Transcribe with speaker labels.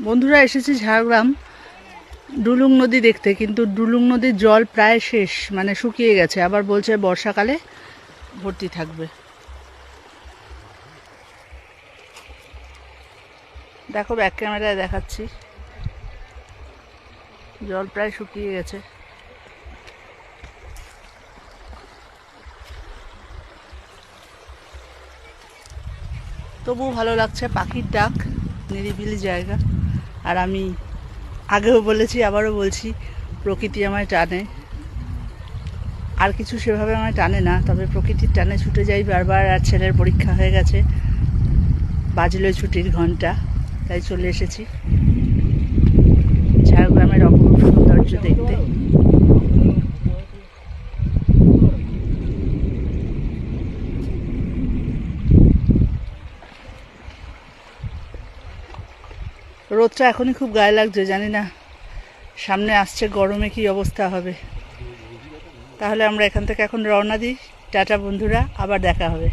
Speaker 1: বন্ধুরা, এসেছি ঝাড়গ্রাম ডুলুং নদী দেখতে, কিন্তু ডুলুং নদীর জল প্রায় শেষ, মানে শুকিয়ে গেছে। আবার বলছে বর্ষাকালে ভর্তি থাকবে। দেখো, ব্যাক ক্যামেরায় দেখাচ্ছি, জল প্রায় শুকিয়ে গেছে। তবু ভালো লাগছে, পাখির ডাক, নিরিবিলি জায়গা। আর আমি আগেও বলেছি, আবারও বলছি, প্রকৃতি আমায় টানে। আর কিছু সেভাবে আমায় টানে না, তবে প্রকৃতির টানে ছুটে যাই বারবার। আর ছেলের পরীক্ষা হয়ে গেছে, বাজলো ছুটির ঘন্টা, তাই চলে এসেছি ঝাড়গ্রামের অপরূপ সৌন্দর্য দেখতে। রোদটা এখনই খুব গায়ে লাগছে, জানি না সামনে আসছে গরমে কি অবস্থা হবে। তাহলে আমরা এখান থেকে এখন রওনা দিই। টাটা বন্ধুরা, আবার দেখা হবে।